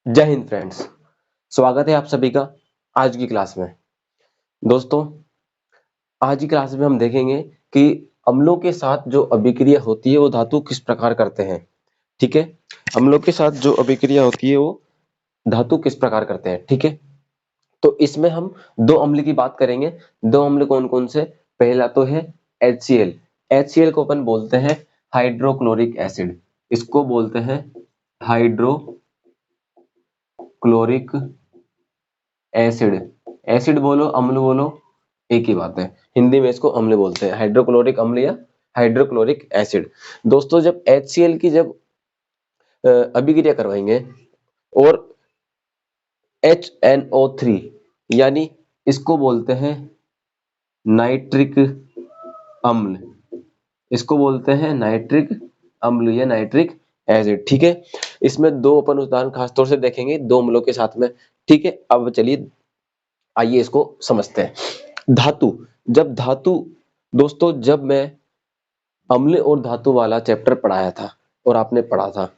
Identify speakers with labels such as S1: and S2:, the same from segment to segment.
S1: जय हिंद फ्रेंड्स। स्वागत है आप सभी का आज की क्लास में। दोस्तों, आज की क्लास में हम देखेंगे कि अम्लों के साथ जो अभिक्रिया होती है वो धातु किस प्रकार करते हैं। ठीक है, अम्लों के साथ जो अभिक्रिया होती है वो धातु किस प्रकार करते हैं। ठीक है, तो इसमें हम दो अम्ल की बात करेंगे। दो अम्ल कौन कौन से? पहला तो है HCl। HCl को अपन बोलते हैं हाइड्रोक्लोरिक एसिड। इसको बोलते हैं हाइड्रोक्लोरिक एसिड। एसिड बोलो अम्ल बोलो एक ही बात है। हिंदी में इसको अम्ल बोलते हैं, हाइड्रोक्लोरिक अम्ल या हाइड्रोक्लोरिक एसिड। दोस्तों, जब HCl की जब अभिक्रिया करवाएंगे और HNO3 यानी इसको बोलते हैं नाइट्रिक अम्ल। इसको बोलते हैं नाइट्रिक अम्ल या नाइट्रिक एसिड। ठीक है, इसमें दो अपन उदाहरण खासतौर से देखेंगे दो अम्लों के साथ में। ठीक है, अब चलिए आइए इसको समझते हैं। धातु, जब धातु, दोस्तों जब मैं अम्ल और धातु वाला चैप्टर पढ़ाया था और आपने पढ़ा था,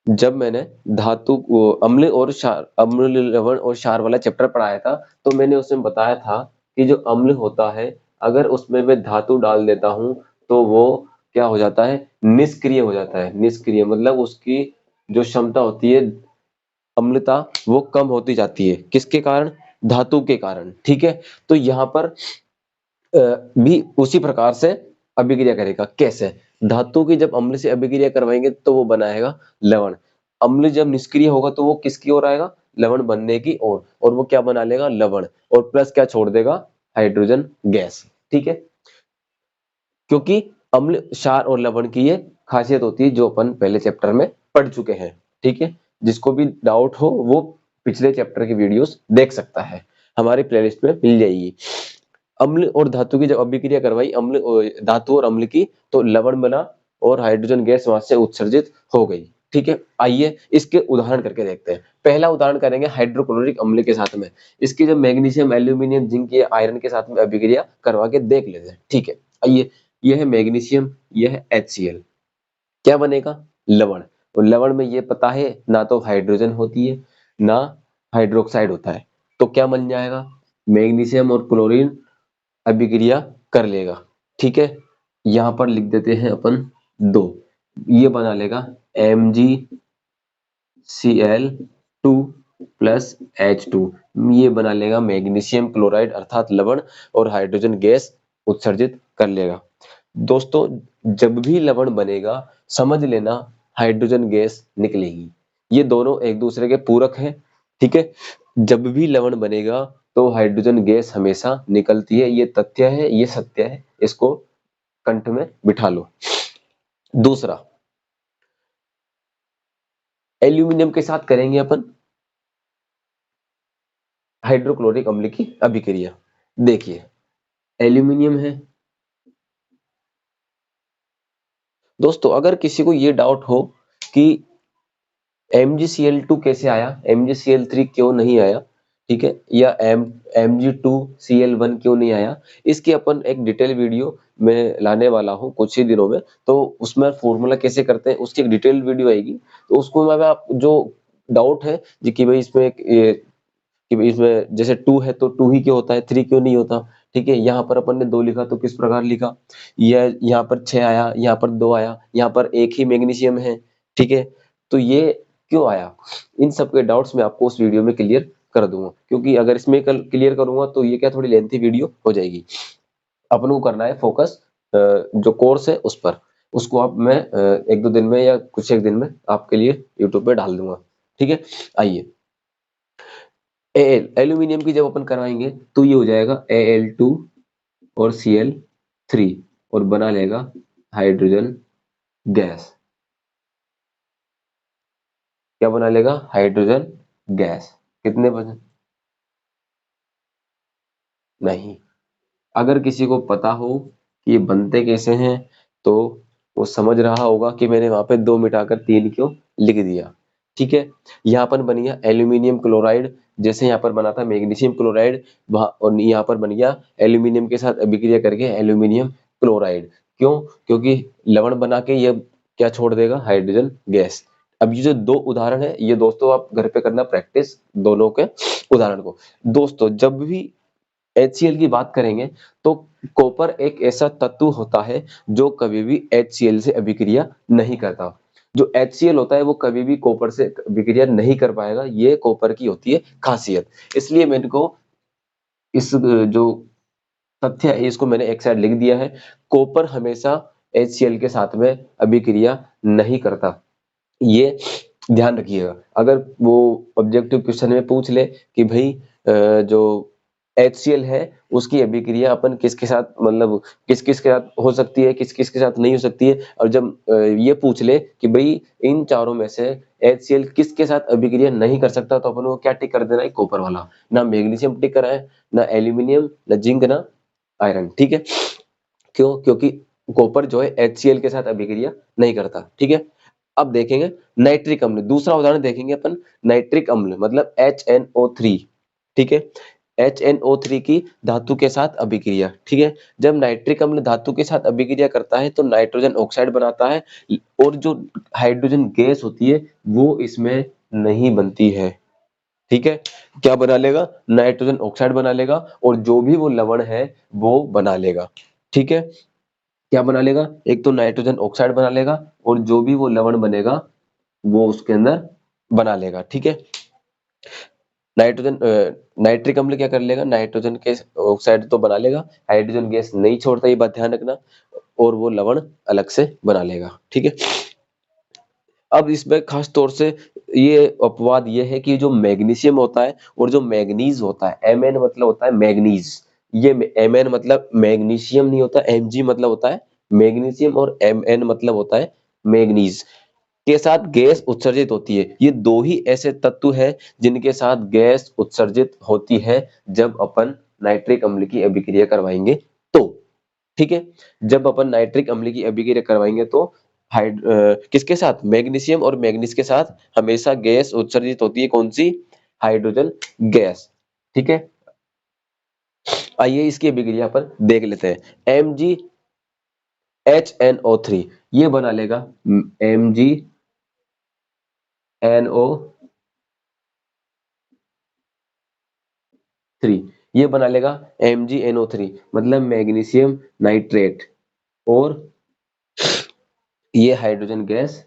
S1: जब मैंने धातु को अम्ल और क्षार, अम्ल लवण और क्षार वाला चैप्टर पढ़ाया था, तो मैंने उसमें बताया था कि जो अम्ल होता है अगर उसमें मैं धातु डाल देता हूं तो वो क्या हो जाता है? निष्क्रिय हो जाता है। निष्क्रिय मतलब उसकी जो क्षमता होती है अम्लता वो कम होती जाती है। किसके कारण? धातु के कारण। ठीक है, तो यहाँ पर भी उसी प्रकार से अभिक्रिया करेगा। कैसे? धातु की जब अम्ल से अभिक्रिया करवाएंगे तो वो बनाएगा लवण। अम्ल जब निष्क्रिय होगा तो वो किसकी ओर आएगा? लवण बनने की ओर। और वो क्या बना लेगा? लवण। और प्लस क्या छोड़ देगा? Hydrogen gas. ठीक है, क्योंकि अम्ल, क्षार और लवण की ये खासियत होती है जो अपन पहले चैप्टर में पढ़ चुके हैं। ठीक है, जिसको भी डाउट हो वो पिछले चैप्टर की वीडियोस देख सकता है, हमारी प्लेलिस्ट में मिल जाएगी। अम्ल और धातु की जब अभिक्रिया करवाई, धातु और अम्ल की, तो लवण बना और हाइड्रोजन गैस वहां से उत्सर्जित हो गई। ठीक है, आइए इसके उदाहरण करके देखते हैं। पहला उदाहरण करेंगे हाइड्रोक्लोरिक अम्ल के साथ में। इसकी जब मैग्नीशियम, एल्यूमिनियम, जिंक या आयरन के साथ में अभिक्रिया करवा के देख लेते हैं। ठीक है, आइए, यह है मैग्नीशियम, यह है HCl। क्या बनेगा? लवण। और लवण में ये पता है ना तो हाइड्रोजन होती है ना हाइड्रोक्साइड होता है, तो क्या बन जाएगा? मैग्नीशियम और क्लोरीन अभिक्रिया कर लेगा। ठीक है, यहां पर लिख देते हैं अपन 2। ये बना लेगा MgCl2 प्लस H2। ये बना लेगा मैग्नीशियम क्लोराइड अर्थात लवण और हाइड्रोजन गैस उत्सर्जित कर लेगा। दोस्तों, जब भी लवण बनेगा समझ लेना हाइड्रोजन गैस निकलेगी। ये दोनों एक दूसरे के पूरक हैं। ठीक है, जब भी लवण बनेगा तो हाइड्रोजन गैस हमेशा निकलती है। ये तथ्य है, ये सत्य है, इसको कंठ में बिठा लो। दूसरा, एल्यूमिनियम के साथ करेंगे अपन हाइड्रोक्लोरिक अम्ल की अभिक्रिया। देखिए, एल्यूमिनियम है। दोस्तों, अगर किसी को ये डाउट हो कि MgCl2 कैसे आया, MgCl3 क्यों नहीं आया, ठीक है, या Mg2Cl1 क्यों नहीं आया, इसकी अपन एक डिटेल वीडियो में लाने वाला हूँ कुछ ही दिनों में। तो उसमें फॉर्मूला कैसे करते हैं उसकी एक डिटेल वीडियो आएगी। तो उसको मैं आप जो डाउट है जी कि भाई इसमें कि भाई इसमें जैसे 2 है तो 2 ही क्यों होता है, 3 क्यों नहीं होता। ठीक है, यहाँ पर अपन ने 2 लिखा तो किस प्रकार लिखा, यह यहाँ पर 6 आया, यहाँ पर 2 आया, यहाँ पर एक ही मैग्नीशियम है। ठीक है, तो ये क्यों आया, इन सब के डाउट्स मैं आपको उस वीडियो में क्लियर कर दूंगा। क्योंकि अगर इसमें क्लियर करूंगा तो ये क्या थोड़ी लेंथी वीडियो हो जाएगी। अपन को करना है फोकस जो कोर्स है उस पर। उसको आप मैं एक दो दिन में या कुछ एक दिन में आपके लिए यूट्यूब पे डाल दूंगा। ठीक है, आइए, एल्यूमिनियम की जब अपन करवाएंगे तो ये हो जाएगा Al2 और Cl3 और बना लेगा हाइड्रोजन गैस। क्या बना लेगा? Hydrogen gas. कितने परसेंट? नहीं। अगर किसी को पता हो कि ये बनते कैसे हैं तो वो समझ रहा होगा कि मैंने वहां पे 2 मिटाकर 3 क्यों लिख दिया। ठीक है, यहाँ पर बन गया एल्यूमिनियम क्लोराइड, जैसे यहाँ पर बना था मैग्नीशियम क्लोराइड, वहां और यहाँ पर बन गया एल्यूमिनियम के साथ अभिक्रिया करके एल्यूमिनियम क्लोराइड। क्यों? क्योंकि लवण बना के ये क्या छोड़ देगा? Hydrogen gas. अब ये जो दो उदाहरण है ये दोस्तों आप घर पे करना प्रैक्टिस दोनों के उदाहरण को। दोस्तों जब भी HCl की बात करेंगे तो कॉपर एक ऐसा तत्व होता है जो कभी भी HCl से अभिक्रिया नहीं करता। जो HCl होता है वो कभी भी कॉपर से अभिक्रिया नहीं कर पाएगा, ये कॉपर की होती है खासियत। इसलिए मेरे को इस जो तथ्य है इसको मैंने एक साइड लिख दिया है। कॉपर हमेशा HCl के साथ में अभिक्रिया नहीं करता, ये ध्यान रखिएगा। अगर वो ऑब्जेक्टिव क्वेश्चन में पूछ ले कि भाई जो HCl है उसकी अभिक्रिया अपन किसके साथ मतलब किस किस के साथ हो सकती है, किस किस के साथ नहीं हो सकती है, और जब ये पूछ ले कि भाई इन चारों में से HCl किसके साथ अभिक्रिया नहीं कर सकता, तो अपन को क्या टिक कर देना है, कॉपर वाला। ना मैग्नीशियम टिक करा है, ना एल्यूमिनियम, ना जिंक, ना आयरन। ठीक है, क्यों? क्योंकि कॉपर जो है HCl के साथ अभिक्रिया नहीं करता। ठीक है, अब देखेंगे नाइट्रिक अम्ल। दूसरा उदाहरण देखेंगे अपन, नाइट्रिक अम्ल मतलब HNO3। ठीक है, HNO3 की धातु के साथ अभिक्रिया। ठीक है, जब नाइट्रिक अम्ल धातु के साथ अभिक्रिया करता है तो नाइट्रोजन ऑक्साइड बनाता है, और जो हाइड्रोजन गैस होती है वो इसमें नहीं बनती है। ठीक है, क्या बना लेगा, नाइट्रोजन ऑक्साइड बना लेगा, और जो भी वो लवण है वो बना लेगा। ठीक है, क्या बना लेगा, एक तो नाइट्रोजन ऑक्साइड बना लेगा, और जो भी वो लवण बनेगा वो उसके अंदर बना लेगा। ठीक है, नाइट्रोजन नाइट्रिक अम्ल क्या कर लेगा, नाइट्रोजन के ऑक्साइड तो बना लेगा, हाइड्रोजन गैस नहीं छोड़ता, ये बात ध्यान रखना, और वो लवण अलग से बना लेगा। ठीक है, अब इसमें खास तौर से ये अपवाद ये है कि जो मैग्नीशियम होता है और जो मैग्नीज होता है, Mn मतलब होता है मैग्नीज, ये Mn मतलब मैग्नीशियम नहीं होता, Mg मतलब होता है मैग्नीशियम, और Mn मतलब होता है मैग्नीज के साथ गैस उत्सर्जित होती है। ये दो ही ऐसे तत्व हैं जिनके साथ गैस उत्सर्जित होती है जब अपन नाइट्रिक अम्ल की अभिक्रिया करवाएंगे तो। ठीक है, जब अपन नाइट्रिक अम्ल की अभिक्रिया करवाएंगे तो किसके साथ, मैग्नीशियम और मैग्नीज के साथ हमेशा गैस उत्सर्जित होती है, कौन सी, हाइड्रोजन गैस। ठीक है, आइए इसकी अभिक्रिया पर देख लेते हैं। MgHNO3 ये बना लेगा MgNO3, ये बना लेगा MgNO3 मतलब मैग्नीशियम नाइट्रेट, और ये हाइड्रोजन गैस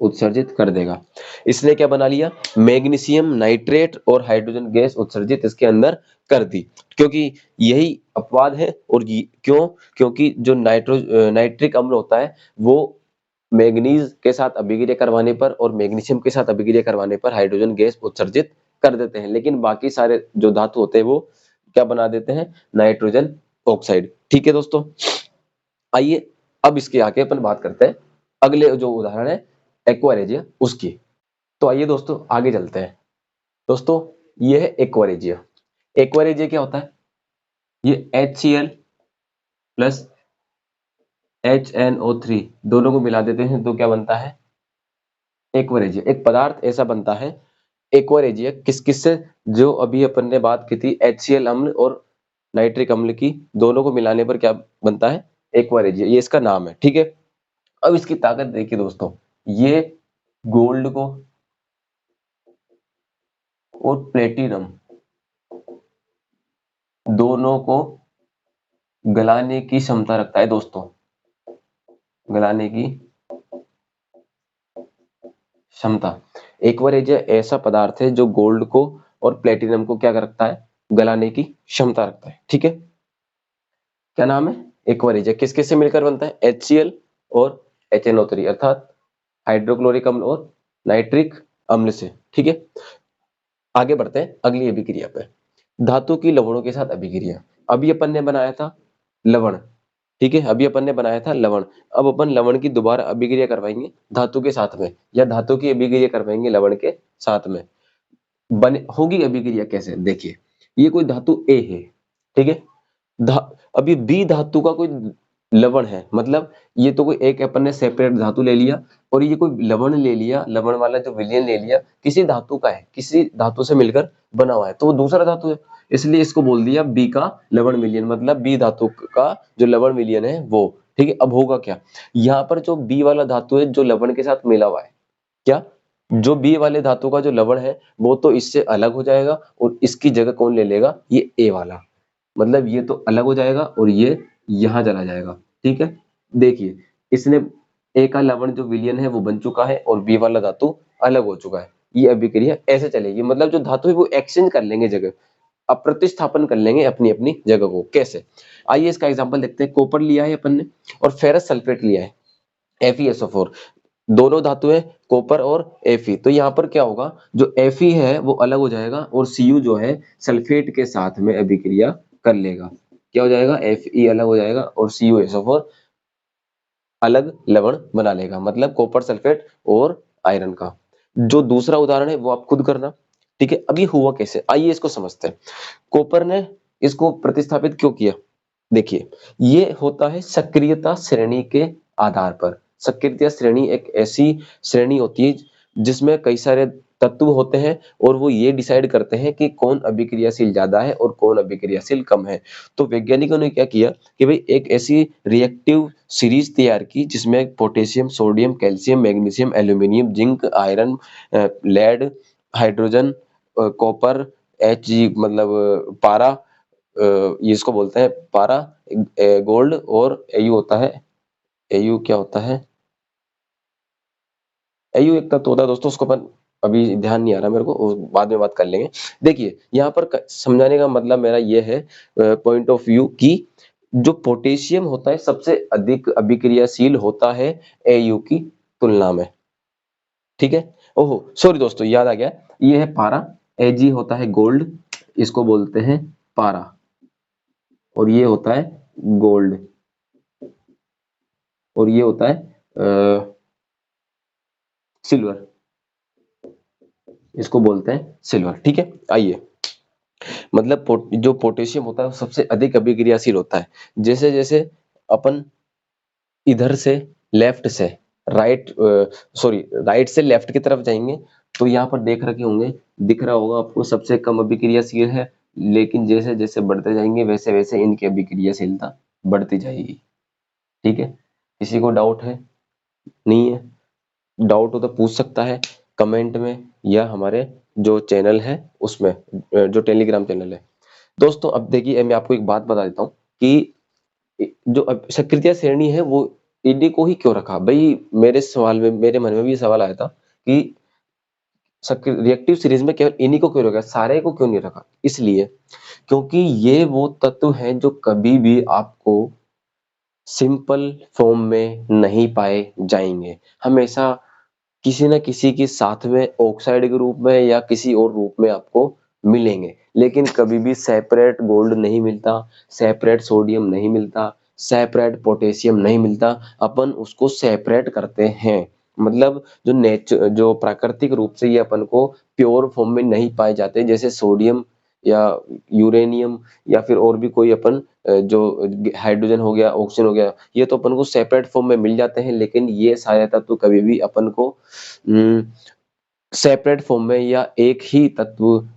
S1: उत्सर्जित कर देगा। इसने क्या बना लिया, मैग्नीशियम नाइट्रेट और हाइड्रोजन गैस उत्सर्जित इसके अंदर कर दी। क्योंकि यही अपवाद है, और क्यों, क्योंकि जो नाइट्रिक अम्ल होता है वो मैग्नीज के साथ अभिक्रिया करवाने पर और मैग्नीशियम के साथ अभिक्रिया करवाने पर हाइड्रोजन गैस उत्सर्जित कर देते हैं, लेकिन बाकी सारे जो धातु होते हैं वो क्या बना देते हैं, नाइट्रोजन ऑक्साइड। ठीक है दोस्तों, आइए अब इसके आगे अपन बात करते हैं अगले जो उदाहरण है एक्वा रेजिया उसकी। तो आइए दोस्तों आगे चलते हैं। दोस्तों ये है एक्वा रेजिया। एक्वा रेजिया क्या होता है, ये HCl प्लस HNO3 दोनों को मिला देते हैं तो क्या बनता है, एक्वा रेजिया। एक पदार्थ ऐसा बनता है एक्वा रेजिया, किस किस से, जो अभी अपन ने बात की थी HCl अम्ल और नाइट्रिक अम्ल की, दोनों को मिलाने पर क्या बनता है, एक्वा रेजिया, ये इसका नाम है। ठीक है, अब इसकी ताकत देखिए दोस्तों, ये गोल्ड को और प्लेटिनम दोनों को गलाने की क्षमता रखता है दोस्तों, गलाने की क्षमता। एक्वा रेजिया ऐसा पदार्थ है जो गोल्ड को और प्लेटिनम को क्या रखता है, गलाने की क्षमता रखता है। ठीक है, क्या नाम है, एक्वा रेजिया। किस किस से मिलकर बनता है, HCl और HNO3 अर्थात हाइड्रोक्लोरिक अम्ल और नाइट्रिक अम्ल से। ठीक है, आगे बढ़ते हैं अगली अभिक्रिया पे, धातु की लवणों के साथ अभिक्रिया। अभी अपन ने बनाया था लवण, ठीक है, अभी अपन ने बनाया था लवण, अब अपन लवण की दोबारा अभिक्रिया करवाएंगे धातु के साथ में, या धातु की अभिक्रिया करवाएंगे लवण के साथ में। बने होगी अभिक्रिया कैसे, देखिए ये कोई धातु A है। ठीक है, अभी बी धातु का कोई लवण है, मतलब ये तो कोई एक अपन ने सेपरेट धातु ले लिया, और ये कोई लवण ले लिया, लवण वाला जो विलयन ले लिया किसी धातु का है, किसी धातु से मिलकर बना हुआ है, तो वो दूसरा धातु है, इसलिए इसको बोल दिया बी का लवण विलयन, मतलब बी धातु का जो लवण विलयन है वो। ठीक है, अब होगा क्या, यहाँ पर जो बी वाला धातु है जो लवण के साथ मिला हुआ है, क्या जो बी वाले धातु का जो लवण है वो तो इससे अलग हो जाएगा और इसकी जगह कौन ले लेगा, ये ए वाला। मतलब ये तो अलग हो जाएगा और ये यहां चला जाएगा। ठीक है, देखिए इसने ए का लवण जो विलयन है वो बन चुका है और बी वाला धातु अलग हो चुका है। ये अभिक्रिया ऐसे चलेगी, मतलब जो धातु है वो एक्सचेंज कर लेंगे जगह, अब प्रतिस्थापन कर लेंगे अपनी अपनी जगह को। कैसे, आइए इसका एग्जांपल देखते हैं। कॉपर लिया है अपन ने और फेरस सल्फेट लिया है, FeSO4। दोनों धातु है कॉपर और Fe, तो यहाँ पर क्या होगा, जो Fe है वो अलग हो जाएगा और Cu जो है सल्फेट के साथ में अभिक्रिया कर लेगा। क्या हो जाएगा, Fe अलग हो जाएगा और CuSO4 अलग लवण बना लेगा, मतलब कॉपर सल्फेट और आयरन का। जो दूसरा उदाहरण है वो आप खुद करना। ठीक है, अब ये हुआ कैसे, आइए इसको समझते हैं। कॉपर ने इसको प्रतिस्थापित क्यों किया, देखिए ये होता है सक्रियता श्रेणी के आधार पर। सक्रियता श्रेणी एक ऐसी श्रेणी होती है जिसमें कई सारे तत्व होते हैं और वो ये डिसाइड करते हैं कि कौन अभिक्रियाशील ज्यादा है और कौन अभिक्रियाशील कम है। तो वैज्ञानिकों ने क्या किया कि भाई एक ऐसी रिएक्टिव सीरीज तैयार की जिसमें potassium, sodium, calcium, magnesium, aluminium, zinc, iron, lead, hydrogen, copper, Hg मतलब पारा, ये इसको बोलते हैं पारा, गोल्ड, और Au होता है, Au क्या होता है, Au एक तत्व होता है दोस्तों, उसको अपन अभी ध्यान नहीं आ रहा मेरे को, वो बाद में बात कर लेंगे। देखिए यहाँ पर समझाने का मतलब मेरा ये है, पॉइंट ऑफ व्यू कि जो पोटेशियम होता है सबसे अधिक अभिक्रियाशील होता है Au की तुलना में। ठीक है, ओहो सॉरी दोस्तों, याद आ गया, ये है पारा, Ag होता है गोल्ड, इसको बोलते हैं पारा, और ये होता है गोल्ड, और ये होता है सिल्वर, इसको बोलते हैं सिल्वर। ठीक है, आइए मतलब जो पोटेशियम होता है वो सबसे अधिक अभिक्रियाशील होता है। जैसे जैसे अपन इधर से लेफ्ट से राइट, राइट से लेफ्ट की तरफ जाएंगे तो यहाँ पर देख रखे होंगे, दिख रहा होगा आपको, सबसे कम अभिक्रियाशील है, लेकिन जैसे जैसे बढ़ते जाएंगे वैसे वैसे इनकी अभिक्रियाशीलता बढ़ती जाएगी। ठीक है, किसी को डाउट है, नहीं है, डाउट हो तो पूछ सकता है कमेंट में या हमारे जो चैनल है उसमें, जो टेलीग्राम चैनल है। दोस्तों अब देखिए मैं आपको एक बात बता देता हूँ कि जो सक्रिय श्रेणी है वो ईडी को ही क्यों रखा। भाई मेरे सवाल में, मेरे मन में भी ये सवाल आया था कि रिएक्टिव सीरीज में केवल इन्हीं को क्यों रखा, सारे को क्यों नहीं रखा। इसलिए क्योंकि ये वो तत्व हैं जो कभी भी आपको सिंपल फॉर्म में नहीं पाए जाएंगे, हमेशा किसी न किसी के साथ में ऑक्साइड के रूप में या किसी और रूप में आपको मिलेंगे, लेकिन कभी भी सेपरेट गोल्ड नहीं मिलता, सेपरेट सोडियम नहीं मिलता, सेपरेट पोटेशियम नहीं मिलता, अपन उसको सेपरेट करते हैं। मतलब जो प्राकृतिक रूप से ये अपन को प्योर फॉर्म में नहीं पाए जाते, जैसे सोडियम या यूरेनियम या फिर और भी कोई अपन जो हाइड्रोजन हो गया, ऑक्सीजन हो गया, ये तो अपन को सेपरेट फॉर्म में मिल जाते हैं, लेकिन ये सारे तत्व तो कभी भी अपन को सेपरेट फॉर्म में या एक ही तत्व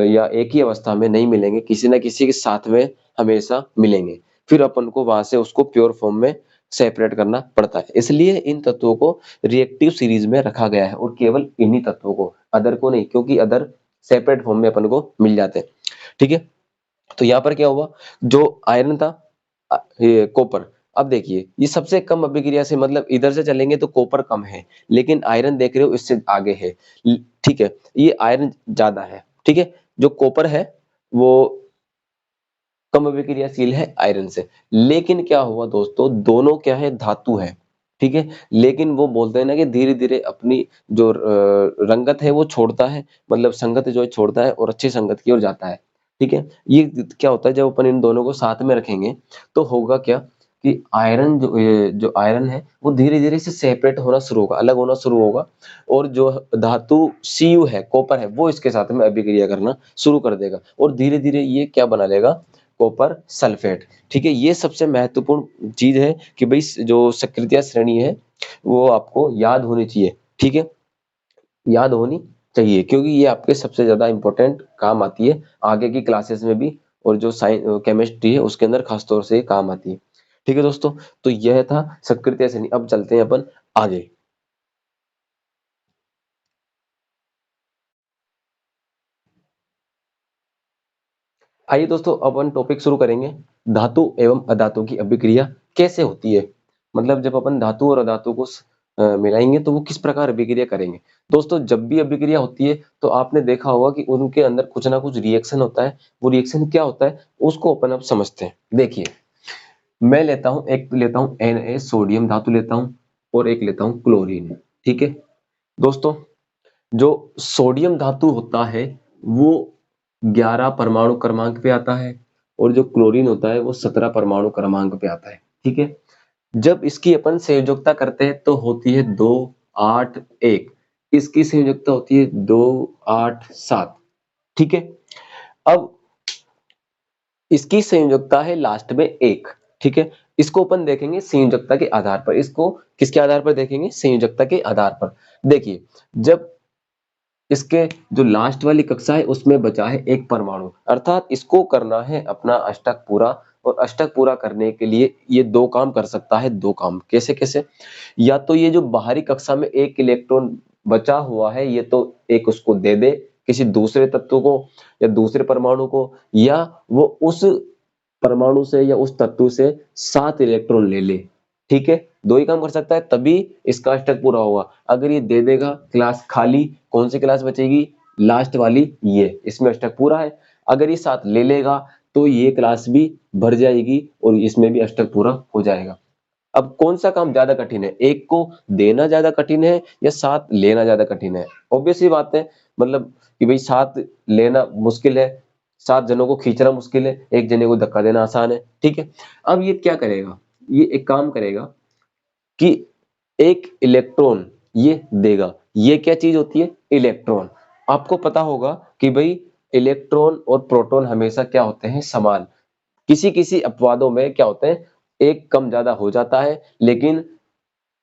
S1: या एक ही अवस्था में नहीं मिलेंगे, किसी ना किसी के साथ में हमेशा मिलेंगे, फिर अपन को वहां से उसको प्योर फॉर्म में सेपरेट करना पड़ता है। इसलिए इन तत्वों को रिएक्टिव सीरीज में रखा गया है और केवल इन्हीं तत्वों को, अदर को नहीं, क्योंकि अदर सेपरेट फॉर्म में अपन को मिल जाते हैं। ठीक है, तो यहाँ पर क्या हुआ, जो आयरन था, ये कॉपर, अब देखिए ये सबसे कम अभिक्रिया से, मतलब इधर से चलेंगे तो कॉपर कम है, लेकिन आयरन देख रहे हो इससे आगे है। ठीक है, ये आयरन ज्यादा है। ठीक है, जो कॉपर है वो कम अभिक्रियाशील है आयरन से, लेकिन क्या हुआ दोस्तों, दोनों क्या है, धातु है। ठीक है, लेकिन वो बोलते हैं ना कि धीरे धीरे अपनी जो रंगत है वो छोड़ता है, मतलब संगत जो है छोड़ता है और अच्छी संगत की ओर जाता है। ठीक है, ये क्या होता है, जब अपन इन दोनों को साथ में रखेंगे तो होगा क्या कि आयरन जो आयरन है वो धीरे धीरे से सेपरेट होना शुरू होगा, अलग होना शुरू होगा, और जो धातु Cu है, कॉपर है, वो इसके साथ में अभिक्रिया करना शुरू कर देगा और धीरे धीरे ये क्या बना लेगा, कॉपर सल्फेट। ठीक है, ये सबसे महत्वपूर्ण चीज है कि भाई जो सक्रिय श्रेणी है वो आपको याद होनी चाहिए। ठीक है, याद होनी चाहिए, क्योंकि ये आपके सबसे ज्यादा इंपॉर्टेंट काम आती है आगे की क्लासेस में भी, और जो साइंस केमिस्ट्री है उसके अंदर खासतौर से काम आती है। ठीक है दोस्तों, तो यह था सक्रिय श्रेणी। अब चलते हैं अपन आगे। आइए दोस्तों अपन टॉपिक शुरू करेंगे, धातु एवं अधातु की अभिक्रिया कैसे होती है। मतलब जब अपन धातु और अधातु को मिलाएंगे तो वो किस प्रकार अभिक्रिया करेंगे। दोस्तों जब भी अभिक्रिया होती है तो आपने देखा होगा कि उनके अंदर कुछ ना कुछ रिएक्शन होता है। वो रिएक्शन क्या होता है उसको अपन अब समझते हैं। देखिए, मैं लेता हूँ, एक लेता हूँ Na सोडियम धातु लेता हूँ और एक लेता हूँ क्लोरीन। ठीक है दोस्तों, जो सोडियम धातु होता है वो 11 परमाणु क्रमांक पे आता है और जो क्लोरीन होता है वो 17 परमाणु क्रमांक पे आता है। ठीक है, जब इसकी अपन संयोजकता करते हैं तो होती है 2 8 1। इसकी संयोजकता होती है 2 8 7। ठीक है, अब इसकी संयोजकता है लास्ट में 1। ठीक है, इसको अपन देखेंगे संयोजकता के आधार पर। इसको किसके आधार पर देखेंगे? संयोजकता के आधार पर। देखिए, जब इसके जो लास्ट वाली कक्षा है उसमें बचा है एक परमाणु, अर्थात इसको करना है अपना अष्टक पूरा। और अष्टक पूरा करने के लिए ये दो काम कर सकता है। दो काम कैसे कैसे? या तो ये जो बाहरी कक्षा में एक इलेक्ट्रॉन बचा हुआ है ये तो एक उसको दे दे किसी दूसरे तत्व को या दूसरे परमाणु को, या वो उस परमाणु से या उस तत्व से 7 इलेक्ट्रॉन ले ले। ठीक है, दो ही काम कर सकता है तभी इसका अष्टक पूरा होगा। अगर ये दे देगा क्लास खाली, कौन सी क्लास बचेगी? लास्ट वाली, ये इसमें अष्टक पूरा है। अगर ये 7 ले लेगा तो ये क्लास भी भर जाएगी और इसमें भी अष्टक पूरा हो जाएगा। अब कौन सा काम ज्यादा कठिन है? एक को देना ज्यादा कठिन है या 7 लेना ज्यादा कठिन है? ऑब्वियस ही बात है, मतलब कि भाई 7 लेना मुश्किल है, 7 जनों को खींचना मुश्किल है, एक जने को धक्का देना आसान है। ठीक है, अब ये क्या करेगा? ये एक काम करेगा कि एक इलेक्ट्रॉन ये देगा। ये क्या चीज होती है? इलेक्ट्रॉन। आपको पता होगा कि भाई इलेक्ट्रॉन और प्रोटॉन हमेशा क्या होते हैं? समान। किसी किसी अपवादों में क्या होते हैं? एक कम ज्यादा हो जाता है, लेकिन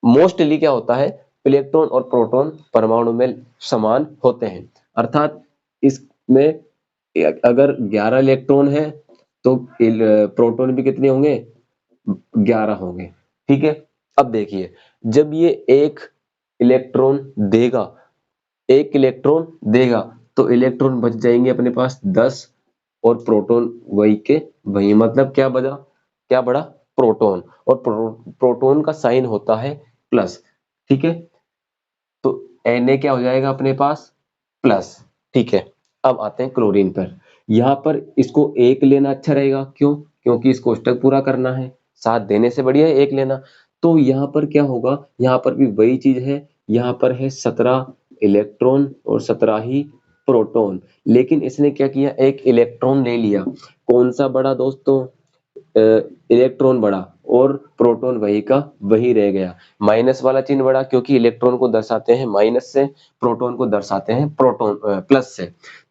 S1: मोस्टली क्या होता है? इलेक्ट्रॉन और प्रोटॉन परमाणु में समान होते हैं। अर्थात इसमें अगर 11 इलेक्ट्रॉन है तो प्रोटॉन भी कितने होंगे? 11 होंगे। ठीक है, अब देखिए, जब ये एक इलेक्ट्रॉन देगा, एक इलेक्ट्रॉन देगा तो इलेक्ट्रॉन बच जाएंगे अपने पास 10 और प्रोटॉन वही के वही। मतलब क्या बचा? क्या बढ़ा? प्रोटॉन। और प्रोटॉन का साइन होता है प्लस। ठीक है, तो Na क्या हो जाएगा अपने पास? प्लस। ठीक है, अब आते हैं क्लोरीन पर। यहाँ पर इसको एक लेना अच्छा रहेगा। क्यों? क्योंकि इसको अष्टक पूरा करना है। 7 देने से बढ़िया है एक लेना। तो यहाँ पर क्या होगा? यहाँ पर भी वही चीज है। यहाँ पर है 17 इलेक्ट्रॉन और 17 ही प्रोटॉन। लेकिन इसने क्या किया? एक इलेक्ट्रॉन ले लिया। कौन सा बड़ा दोस्तों? इलेक्ट्रॉन बढ़ा और प्रोटॉन वही का वही रह गया। माइनस वाला चिन्ह बढ़ा क्योंकि इलेक्ट्रॉन को दर्शाते हैं माइनस से, प्रोटॉन को दर्शाते हैं प्रोटॉन प्लस से।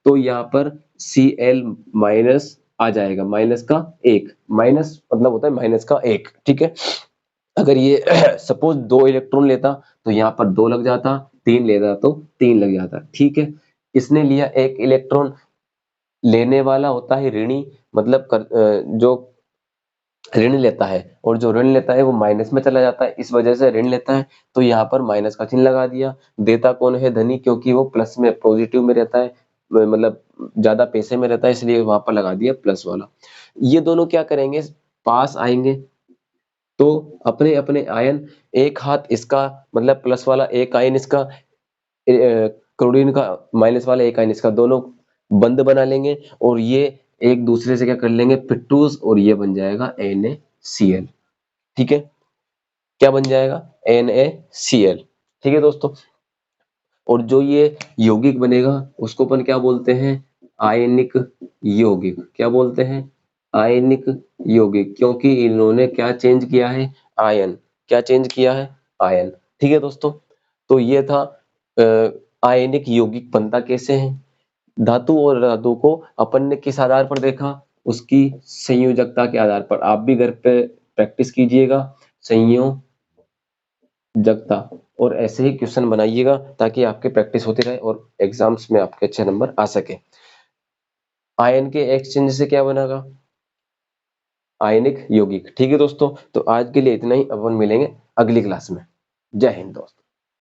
S1: तो यहाँ पर Cl माइनस आ जाएगा, माइनस का 1। माइनस मतलब होता है माइनस का 1। ठीक है, अगर ये सपोज 2 इलेक्ट्रॉन लेता तो यहाँ पर 2 लग जाता, 3 लेता तो 3 लग जाता। ठीक है, इसने लिया एक इलेक्ट्रॉन। लेने वाला होता है ऋणी, मतलब जो ऋण लेता है, और जो ऋण लेता है वो माइनस में चला जाता है, इस वजह से ऋण लेता है। तो यहाँ पर माइनस का चिन्ह लगा दिया। देता कौन है? धनी, क्योंकि वो प्लस में पॉजिटिव में रहता है, मतलब ज्यादा पैसे में रहता है, इसलिए वहां पर लगा दिया प्लस वाला। ये दोनों क्या करेंगे? पास आएंगे तो अपने अपने आयन, एक हाथ इसका मतलब प्लस वाला एक आयन इसका, क्लोरीन का माइनस वाला एक आयन इसका, दोनों बंद बना लेंगे और ये एक दूसरे से क्या कर लेंगे? फिटूस, और ये बन जाएगा NaCl। ठीक है, क्या बन जाएगा? NaCl। ठीक है दोस्तों, और जो ये यौगिक बनेगा उसको अपन क्या बोलते हैं? आयनिक यौगिक। क्या बोलते हैं? आयनिक यौगिक, क्योंकि इन्होंने क्या चेंज किया है? आयन। क्या चेंज किया है? आयन। ठीक है दोस्तों, तो ये था आयनिक यौगिक बनता कैसे है। धातु और धातु को अपन ने किस आधार पर देखा? उसकी संयोजकता के आधार पर। आप भी घर पे प्रैक्टिस कीजिएगा संयोजकता, और ऐसे ही क्वेश्चन बनाइएगा ताकि आपके प्रैक्टिस होती रहे और एग्जाम्स में आपके अच्छे नंबर आ सके। आयन के एक्सचेंज से क्या बनेगा? आयनिक यौगिक। ठीक है दोस्तों, तो आज के लिए इतना ही। अपन मिलेंगे अगली क्लास में। जय हिंद दोस्तों।